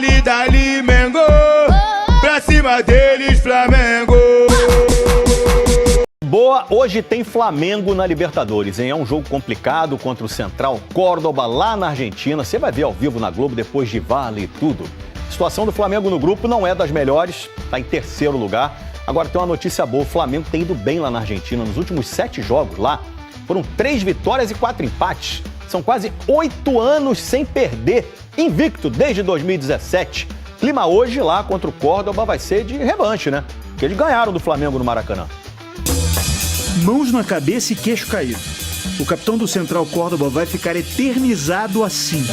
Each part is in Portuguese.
dali, dali, Mengo. Pra cima deles, Flamengo. Boa, hoje tem Flamengo na Libertadores, hein? É um jogo complicado contra o Central Córdoba lá na Argentina. Você vai ver ao vivo na Globo depois de vale e tudo. A situação do Flamengo no grupo não é das melhores, está em terceiro lugar. Agora tem uma notícia boa, o Flamengo tem ido bem lá na Argentina. Nos últimos 7 jogos lá, foram 3 vitórias e 4 empates. São quase 8 anos sem perder, invicto desde 2017. Clima hoje lá contra o Córdoba vai ser de revanche, né? Porque eles ganharam do Flamengo no Maracanã. Mãos na cabeça e queixo caído. O capitão do Central Córdoba vai ficar eternizado assim.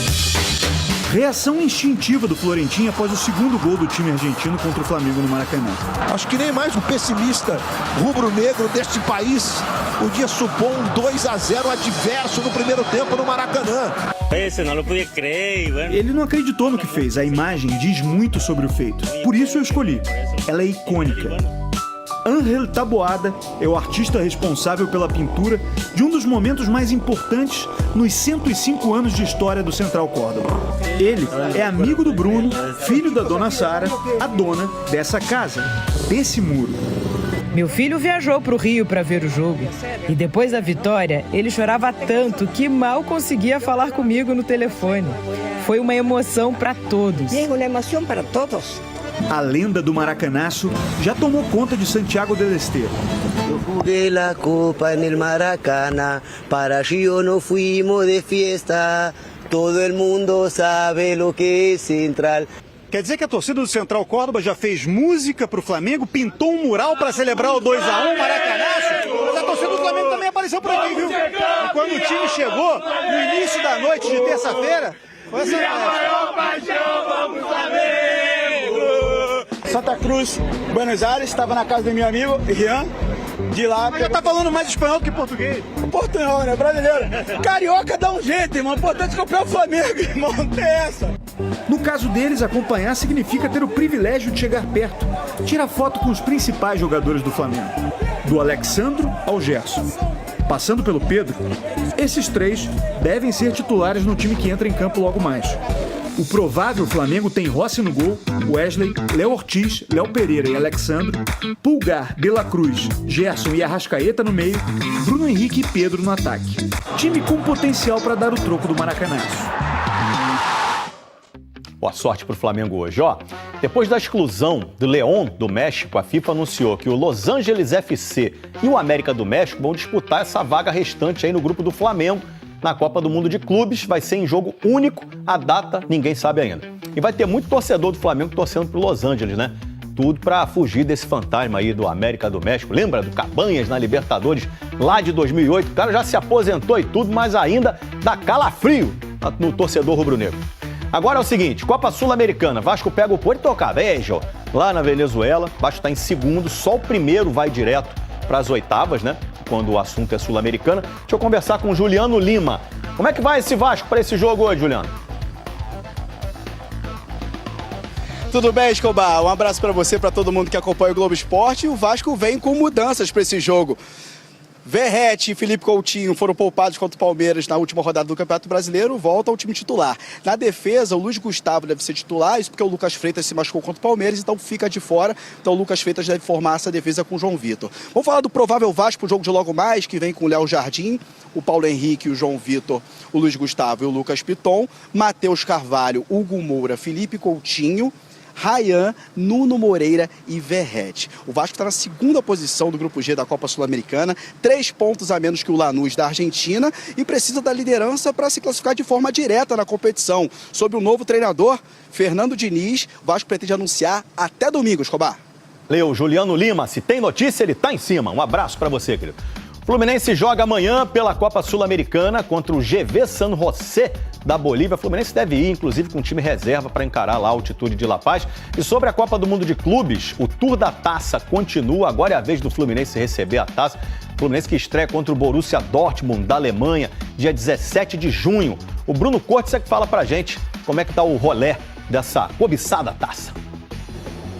Reação instintiva do Florentino após o segundo gol do time argentino contra o Flamengo no Maracanã. Acho que nem mais um pessimista rubro-negro deste país podia supor um 2-0 adverso no primeiro tempo no Maracanã. Ele não acreditou no que fez. A imagem diz muito sobre o feito. Por isso eu escolhi. Ela é icônica. Ángel Taboada é o artista responsável pela pintura de um dos momentos mais importantes nos 105 anos de história do Central Córdoba. Ele é amigo do Bruno, filho da dona Sara, a dona dessa casa, desse muro. Meu filho viajou para o Rio para ver o jogo. E depois da vitória, ele chorava tanto que mal conseguia falar comigo no telefone. Foi uma emoção para todos. Uma emoção para todos. A lenda do Maracanaço já tomou conta de Santiago del Estero. Eu juguei a copa no Maracanã, para Rio não fuimos de fiesta, todo el mundo sabe lo que é Central. Quer dizer que a torcida do Central Córdoba já fez música pro Flamengo, pintou um mural para celebrar o 2-1 Maracanaço? Mas a torcida do Flamengo também apareceu por aqui, viu? E quando o time chegou, no início da noite de terça-feira, foi essa maior paixão, vamos Flamengo! Santa Cruz, Buenos Aires, estava na casa do meu amigo, Rian, de lá. Mas já tá falando mais espanhol do que português. Portunhol, né? Brasileiro. Carioca dá um jeito, irmão. Importante comprar o Flamengo, irmão. Não tem essa. No caso deles, acompanhar significa ter o privilégio de chegar perto. Tirar foto com os principais jogadores do Flamengo. Do Alexandro ao Gerson. Passando pelo Pedro, esses 3 devem ser titulares no time que entra em campo logo mais. O provável Flamengo tem Rossi no gol, Wesley, Léo Ortiz, Léo Pereira e Alexandro, Pulgar, De La Cruz, Gerson e Arrascaeta no meio, Bruno Henrique e Pedro no ataque. Time com potencial para dar o troco do Maracanaço. Boa sorte para o Flamengo hoje, ó. Depois da exclusão do León do México, a FIFA anunciou que o Los Angeles FC e o América do México vão disputar essa vaga restante aí no grupo do Flamengo na Copa do Mundo de Clubes. Vai ser em jogo único, a data ninguém sabe ainda. E vai ter muito torcedor do Flamengo torcendo pro Los Angeles, né? Tudo para fugir desse fantasma aí do América do México. Lembra do Cabanhas na Libertadores lá de 2008? O cara já se aposentou e tudo, mas ainda dá calafrio no torcedor rubro-negro. Agora é o seguinte, Copa Sul-Americana, Vasco pega o Puerto Cabello lá na Venezuela. Vasco está em segundo, só o primeiro vai direto para as oitavas, né? Quando o assunto é sul-americana. Deixa eu conversar com o Juliano Lima. Como é que vai esse Vasco para esse jogo hoje, Juliano? Tudo bem, Escobar? Um abraço para você, para todo mundo que acompanha o Globo Esporte. O Vasco vem com mudanças para esse jogo. Verrete e Felipe Coutinho foram poupados contra o Palmeiras na última rodada do Campeonato Brasileiro, volta ao time titular. Na defesa, o Luiz Gustavo deve ser titular, isso porque o Lucas Freitas se machucou contra o Palmeiras, então fica de fora. Então o Lucas Freitas deve formar essa defesa com o João Vitor. Vamos falar do provável Vasco pro jogo de logo mais, que vem com o Léo Jardim, o Paulo Henrique, o João Vitor, o Luiz Gustavo e o Lucas Piton, Matheus Carvalho, Hugo Moura, Felipe Coutinho, Ryan, Nuno Moreira e Verrete. O Vasco está na segunda posição do Grupo G da Copa Sul-Americana, 3 pontos a menos que o Lanús da Argentina e precisa da liderança para se classificar de forma direta na competição. Sob o novo treinador, Fernando Diniz, o Vasco pretende anunciar até domingo, Escobar. Leu, Juliano Lima, se tem notícia, ele tá em cima. Um abraço para você, querido. Fluminense joga amanhã pela Copa Sul-Americana contra o GV San José da Bolívia. Fluminense deve ir, inclusive, com um time reserva para encarar lá a altitude de La Paz. E sobre a Copa do Mundo de Clubes, o Tour da Taça continua. Agora é a vez do Fluminense receber a taça. Fluminense que estreia contra o Borussia Dortmund da Alemanha, dia 17 de junho. O Bruno Cortes é que fala pra gente como é que tá o rolê dessa cobiçada taça.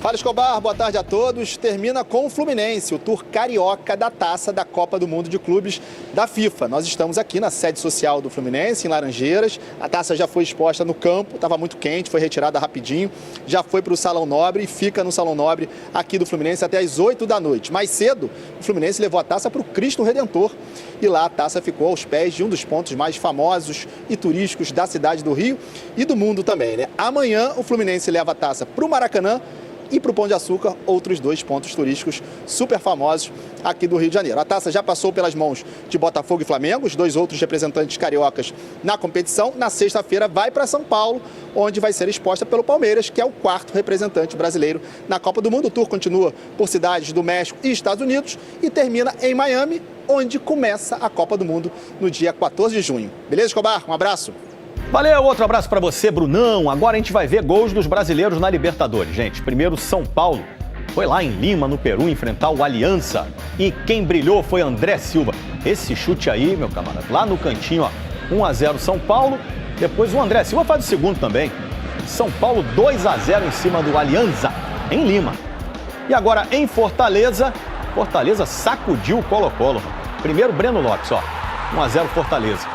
Fala, Escobar, boa tarde a todos. Termina com o Fluminense, o tour carioca da taça da Copa do Mundo de Clubes da FIFA. Nós estamos aqui na sede social do Fluminense, em Laranjeiras. A taça já foi exposta no campo, estava muito quente, foi retirada rapidinho. Já foi para o Salão Nobre e fica no Salão Nobre aqui do Fluminense até às 8 da noite. Mais cedo, o Fluminense levou a taça para o Cristo Redentor. E lá a taça ficou aos pés de um dos pontos mais famosos e turísticos da cidade do Rio e do mundo também, né? Amanhã o Fluminense leva a taça para o Maracanã e para o Pão de Açúcar, outros 2 pontos turísticos super famosos aqui do Rio de Janeiro. A taça já passou pelas mãos de Botafogo e Flamengo, os 2 outros representantes cariocas na competição. Na sexta-feira vai para São Paulo, onde vai ser exposta pelo Palmeiras, que é o 4º representante brasileiro na Copa do Mundo. O tour continua por cidades do México e Estados Unidos e termina em Miami, onde começa a Copa do Mundo no dia 14 de junho. Beleza, Escobar? Um abraço. Valeu, outro abraço pra você, Brunão. Agora a gente vai ver gols dos brasileiros na Libertadores, gente. Primeiro, São Paulo foi lá em Lima, no Peru, enfrentar o Aliança. E quem brilhou foi André Silva. Esse chute aí, meu camarada, lá no cantinho, ó, 1-0 São Paulo. Depois o André Silva faz o segundo também. São Paulo 2-0 em cima do Aliança, em Lima. E agora em Fortaleza, Fortaleza sacudiu o Colo-Colo. Primeiro, Breno Lopes, ó, 1-0 Fortaleza.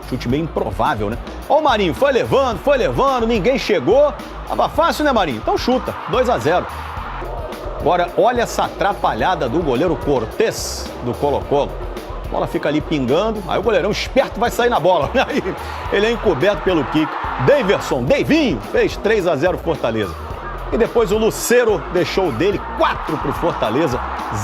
Chute meio improvável, né? Ó, o Marinho foi levando, ninguém chegou. Tava fácil, né, Marinho? Então chuta, 2-0. Agora, olha essa atrapalhada do goleiro Cortez, do Colo-Colo. A bola fica ali pingando, aí o goleirão esperto vai sair na bola. Aí ele é encoberto pelo Kiko. Davinho, fez 3-0 Fortaleza. E depois o Lucero deixou o dele, 4 pro Fortaleza,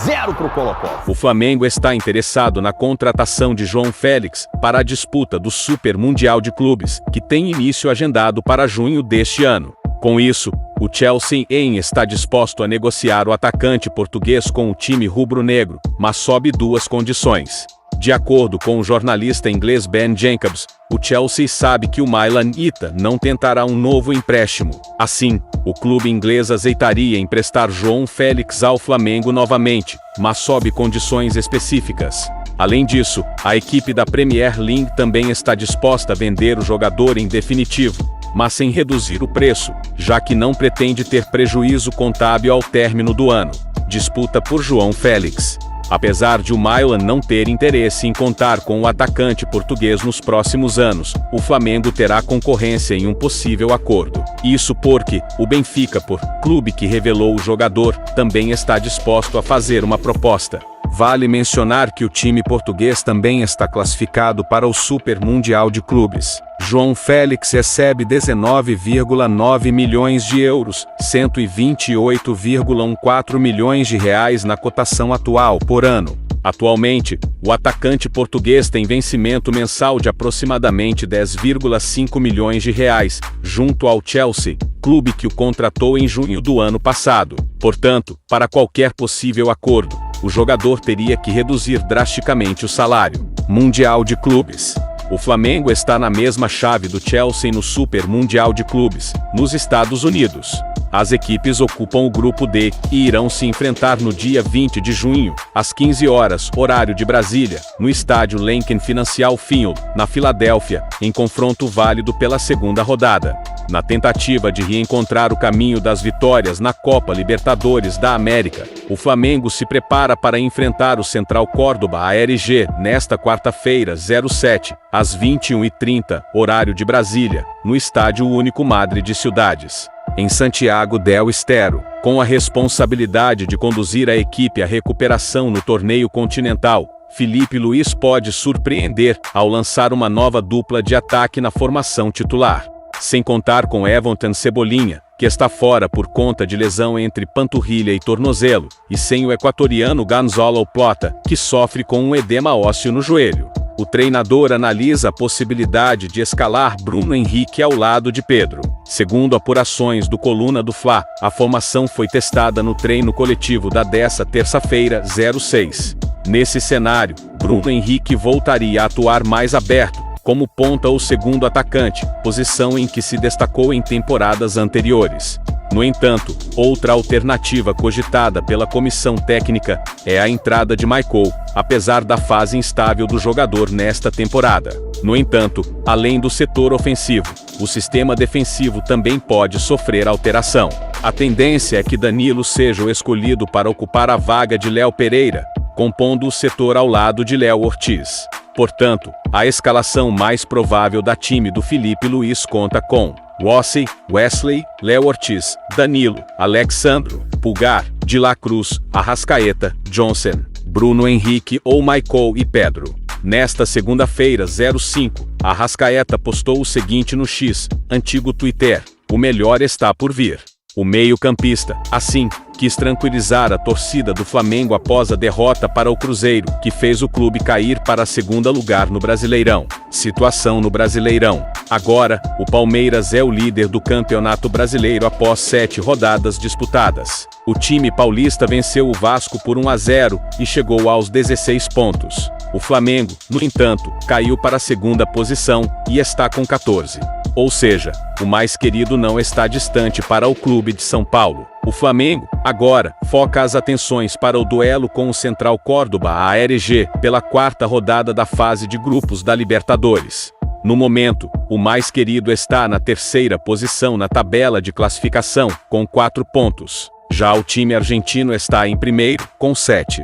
0 pro Colo-Colo. O Flamengo está interessado na contratação de João Félix para a disputa do Super Mundial de Clubes, que tem início agendado para junho deste ano. Com isso, o Chelsea está disposto a negociar o atacante português com o time rubro-negro, mas sob 2 condições. De acordo com o jornalista inglês Ben Jacobs, o Chelsea sabe que o Milan Ita não tentará um novo empréstimo. Assim, o clube inglês aceitaria emprestar João Félix ao Flamengo novamente, mas sob condições específicas. Além disso, a equipe da Premier League também está disposta a vender o jogador em definitivo, mas sem reduzir o preço, já que não pretende ter prejuízo contábil ao término do ano. Disputa por João Félix. Apesar de o Milan não ter interesse em contar com o atacante português nos próximos anos, o Flamengo terá concorrência em um possível acordo. Isso porque o Benfica, por clube que revelou o jogador, também está disposto a fazer uma proposta. Vale mencionar que o time português também está classificado para o Super Mundial de Clubes. João Félix recebe 19,9 milhões de euros, 128,14 milhões de reais na cotação atual por ano. Atualmente, o atacante português tem vencimento mensal de aproximadamente 10,5 milhões de reais, junto ao Chelsea, clube que o contratou em junho do ano passado. Portanto, para qualquer possível acordo, o jogador teria que reduzir drasticamente o salário. Mundial de Clubes. O Flamengo está na mesma chave do Chelsea no Super Mundial de Clubes, nos Estados Unidos. As equipes ocupam o grupo D e irão se enfrentar no dia 20 de junho, às 15 horas, horário de Brasília, no estádio Lincoln Financial Field, na Filadélfia, em confronto válido pela segunda rodada. Na tentativa de reencontrar o caminho das vitórias na Copa Libertadores da América, o Flamengo se prepara para enfrentar o Central Córdoba ARG nesta quarta-feira, 07, às 21h30, horário de Brasília, no Estádio Único Madre de Ciudades, em Santiago del Estero, com a responsabilidade de conduzir a equipe à recuperação no torneio continental. Felipe Luiz pode surpreender ao lançar uma nova dupla de ataque na formação titular. Sem contar com Everton Cebolinha, que está fora por conta de lesão entre panturrilha e tornozelo, e sem o equatoriano Gonzalo Plata, que sofre com um edema ósseo no joelho. O treinador analisa a possibilidade de escalar Bruno Henrique ao lado de Pedro. Segundo apurações do Coluna do Fla, a formação foi testada no treino coletivo desta terça-feira, 06. Nesse cenário, Bruno Henrique voltaria a atuar mais aberto, como ponta ou segundo atacante, posição em que se destacou em temporadas anteriores. No entanto, outra alternativa cogitada pela comissão técnica é a entrada de Michael, apesar da fase instável do jogador nesta temporada. No entanto, além do setor ofensivo, o sistema defensivo também pode sofrer alteração. A tendência é que Danilo seja o escolhido para ocupar a vaga de Léo Pereira, compondo o setor ao lado de Léo Ortiz. Portanto, a escalação mais provável da time do Felipe Luiz conta com Rossi, Wesley, Léo Ortiz, Danilo, Alexandro, Pulgar, De La Cruz, Arrascaeta, Johnson, Bruno Henrique ou Michael e Pedro. Nesta segunda-feira, 05, Arrascaeta postou o seguinte no X, antigo Twitter: o melhor está por vir. O meio-campista, assim, quis tranquilizar a torcida do Flamengo após a derrota para o Cruzeiro, que fez o clube cair para segundo lugar no Brasileirão. Situação no Brasileirão. Agora, o Palmeiras é o líder do Campeonato Brasileiro após 7 rodadas disputadas. O time paulista venceu o Vasco por 1-0 e chegou aos 16 pontos. O Flamengo, no entanto, caiu para a segunda posição e está com 14. Ou seja, o mais querido não está distante para o clube de São Paulo. O Flamengo, agora, foca as atenções para o duelo com o Central Córdoba ARG, pela 4ª rodada da fase de grupos da Libertadores. No momento, o mais querido está na 3ª posição na tabela de classificação, com 4 pontos. Já o time argentino está em primeiro, com 7.